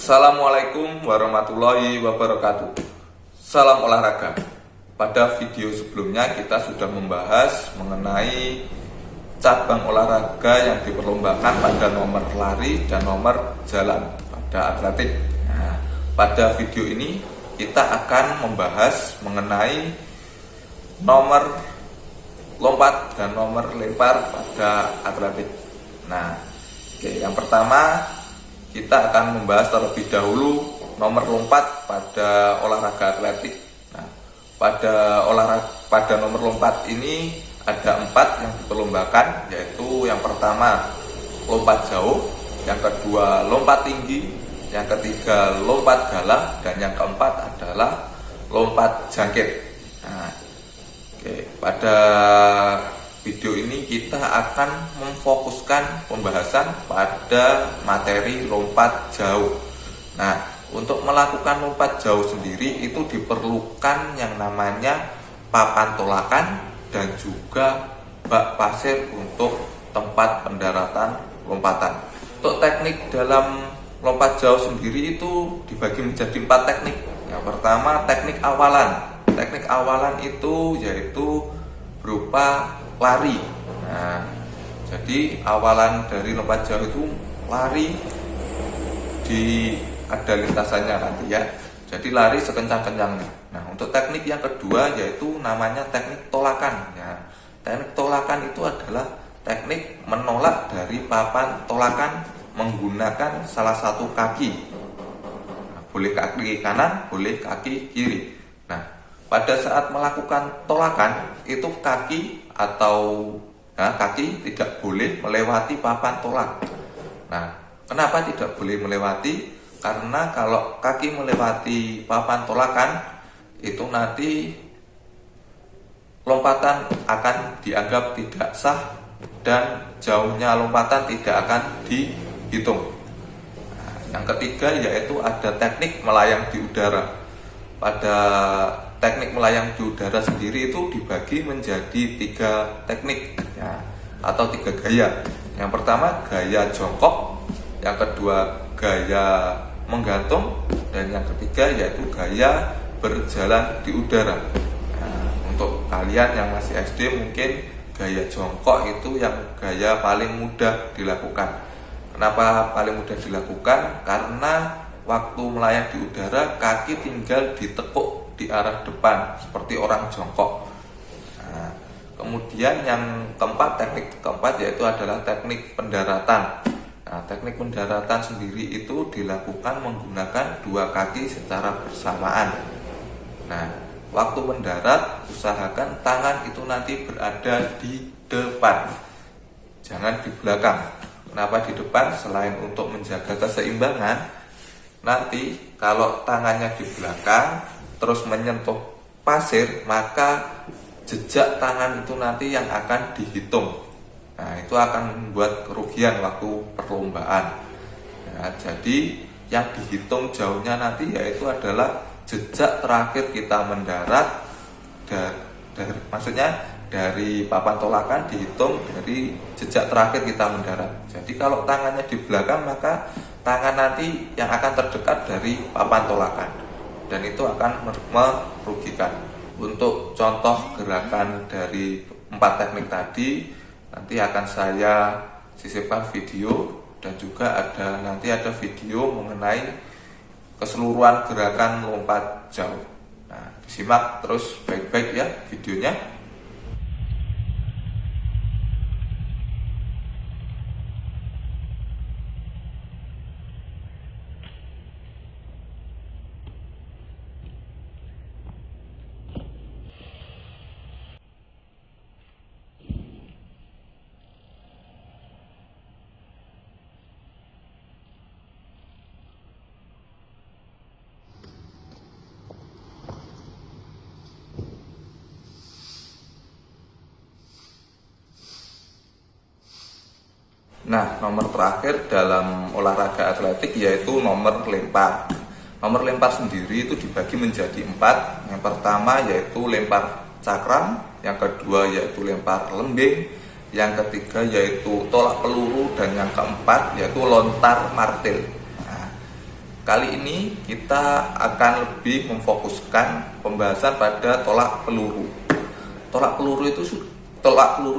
Assalamualaikum warahmatullahi wabarakatuh. Salam olahraga. Pada video sebelumnya kita sudah membahas mengenai cabang olahraga yang diperlombakan pada nomor lari dan nomor jalan pada atletik. Nah, pada video ini kita akan membahas mengenai nomor lompat dan nomor lempar pada atletik. Nah, yang pertama kita akan membahas terlebih dahulu nomor lompat pada olahraga atletik. Nah, pada nomor lompat ini ada 4 yang diperlombakan, yaitu yang pertama lompat jauh, yang kedua lompat tinggi, yang ketiga lompat galah, dan yang keempat adalah lompat jangkit. Nah, pada video ini kita akan memfokuskan pembahasan pada materi lompat jauh. Nah, untuk melakukan lompat jauh sendiri itu diperlukan yang namanya papan tolakan dan juga bak pasir untuk tempat pendaratan lompatan. Untuk teknik dalam lompat jauh sendiri itu dibagi menjadi 4 teknik. Yang pertama teknik awalan. Teknik awalan itu yaitu berupa lari. Nah, jadi awalan dari lompat jauh itu lari, ada lintasannya nanti ya. Jadi lari sekencang-kencangnya. Nah, untuk teknik yang kedua yaitu namanya teknik tolakan. Ya, teknik tolakan itu adalah teknik menolak dari papan tolakan menggunakan salah satu kaki. Nah, boleh kaki kanan, boleh kaki kiri. Nah, pada saat melakukan tolakan itu kaki tidak boleh melewati papan tolak. Nah, kenapa tidak boleh melewati? Karena kalau kaki melewati papan tolakan itu nanti lompatan akan dianggap tidak sah dan jauhnya lompatan tidak akan dihitung. Nah, yang ketiga yaitu ada teknik melayang di udara. Pada teknik melayang di udara sendiri itu dibagi menjadi 3 teknik ya, atau 3 gaya. Yang pertama gaya jongkok, yang kedua gaya menggantung, dan yang ketiga yaitu gaya berjalan di udara. Nah, untuk kalian yang masih SD mungkin gaya jongkok itu yang gaya paling mudah dilakukan. Kenapa paling mudah dilakukan? Karena waktu melayang di udara kaki tinggal ditekuk di arah depan seperti orang jongkok. Nah, kemudian yang teknik keempat yaitu adalah teknik pendaratan. Nah, teknik pendaratan sendiri itu dilakukan menggunakan 2 kaki secara bersamaan. Nah, waktu mendarat usahakan tangan itu nanti berada di depan, jangan di belakang. Kenapa di depan? Selain untuk menjaga keseimbangan, nanti kalau tangannya di belakang terus menyentuh pasir, maka jejak tangan itu nanti yang akan dihitung. Nah, itu akan membuat kerugian waktu perlombaan. Nah, jadi yang dihitung jauhnya nanti yaitu adalah jejak terakhir kita mendarat, maksudnya dari papan tolakan dihitung dari jejak terakhir kita mendarat. Jadi kalau tangannya di belakang maka tangan nanti yang akan terdekat dari papan tolakan, dan itu akan merugikan. Untuk contoh gerakan dari 4 teknik tadi nanti akan saya sisipkan video, dan juga nanti ada video mengenai keseluruhan gerakan lompat jauh. Nah, disimak terus baik-baik ya videonya. Nah, nomor terakhir dalam olahraga atletik yaitu nomor lempar. Nomor lempar sendiri itu dibagi menjadi 4. Yang pertama yaitu lempar cakram, yang kedua yaitu lempar lembing, yang ketiga yaitu tolak peluru, dan yang keempat yaitu lontar martil. Nah, kali ini kita akan lebih memfokuskan pembahasan pada tolak peluru. Tolak peluru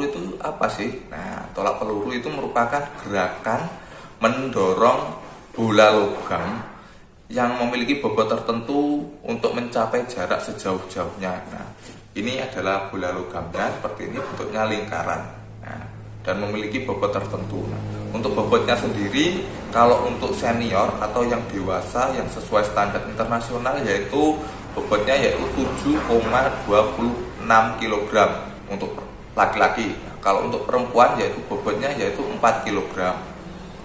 itu apa sih? Nah, tolak peluru itu merupakan gerakan mendorong bola logam yang memiliki bobot tertentu untuk mencapai jarak sejauh-jauhnya. Nah, ini adalah bola logamnya, seperti ini bentuknya lingkaran. Nah, dan memiliki bobot tertentu. Nah, untuk bobotnya sendiri, kalau untuk senior atau yang dewasa yang sesuai standar internasional yaitu bobotnya yaitu 7,26 kg untuk laki-laki. Nah, kalau untuk perempuan yaitu bobotnya yaitu 4 kg.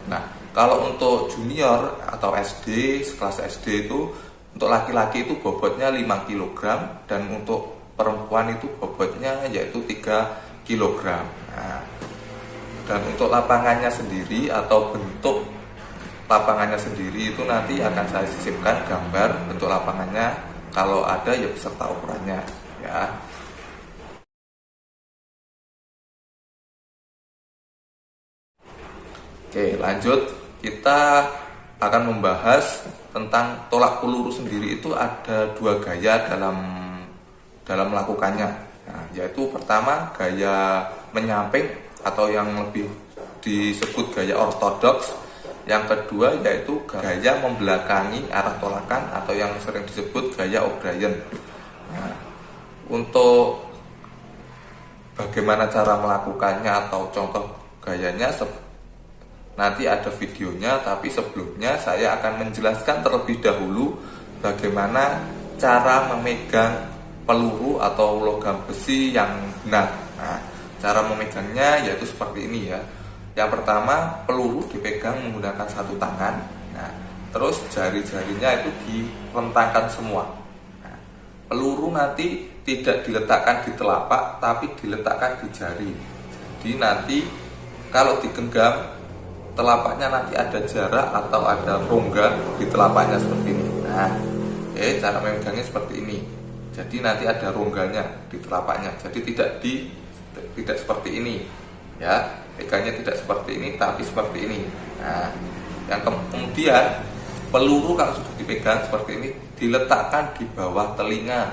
Nah, kalau untuk junior atau SD, sekelas SD itu untuk laki-laki itu bobotnya 5 kg dan untuk perempuan itu bobotnya yaitu 3 kg. Nah, dan untuk lapangannya sendiri atau bentuk lapangannya sendiri itu nanti akan saya sisipkan gambar bentuk lapangannya, kalau ada ya beserta ukurannya ya. Oke, lanjut, kita akan membahas tentang tolak peluru sendiri. Itu ada dua gaya dalam melakukannya. Nah, yaitu pertama gaya menyamping atau yang lebih disebut gaya ortodoks. Yang kedua yaitu gaya membelakangi arah tolakan atau yang sering disebut gaya O'Brien. Nah, untuk bagaimana cara melakukannya atau contoh gayanya nanti ada videonya, tapi sebelumnya saya akan menjelaskan terlebih dahulu bagaimana cara memegang peluru atau logam besi yang benar. Nah, cara memegangnya yaitu seperti ini ya. Yang pertama, peluru dipegang menggunakan satu tangan. Nah, terus jari-jarinya itu direntangkan semua. Nah, peluru nanti tidak diletakkan di telapak, tapi diletakkan di jari. Jadi nanti kalau digenggam, telapaknya nanti ada jarak atau ada rongga di telapaknya seperti ini. Nah, cara memegangnya seperti ini. Jadi nanti ada rongganya di telapaknya. Jadi tidak seperti ini, ya. Pegangnya tidak seperti ini, tapi seperti ini. Nah, yang kemudian peluru kalau sudah dipegang seperti ini diletakkan di bawah telinga.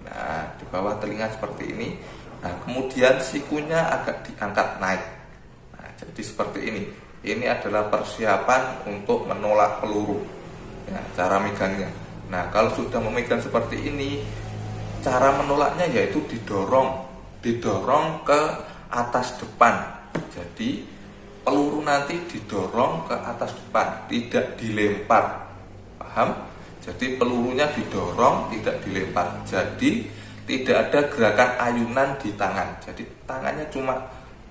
Nah, di bawah telinga seperti ini. Nah, kemudian sikunya agak diangkat naik. Nah, jadi seperti ini. Ini adalah persiapan untuk menolak peluru. Ya, cara megangnya. Nah, kalau sudah memegang seperti ini, cara menolaknya yaitu didorong ke atas depan. Jadi peluru nanti didorong ke atas depan, tidak dilempar. Paham? Jadi pelurunya didorong, tidak dilempar. Jadi tidak ada gerakan ayunan di tangan. Jadi tangannya cuma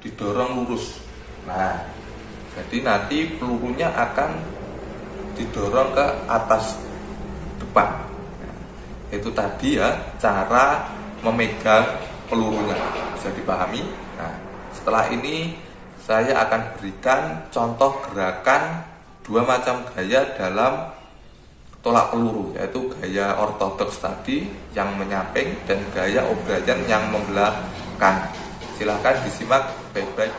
didorong lurus. Nah, jadi nanti pelurunya akan didorong ke atas depan. Nah, itu tadi ya cara memegang pelurunya. Bisa dipahami? Nah, setelah ini saya akan berikan contoh gerakan dua macam gaya dalam tolak peluru, yaitu gaya ortodoks tadi yang menyamping dan gaya O'Brien yang membelakang. Silahkan disimak baik-baik.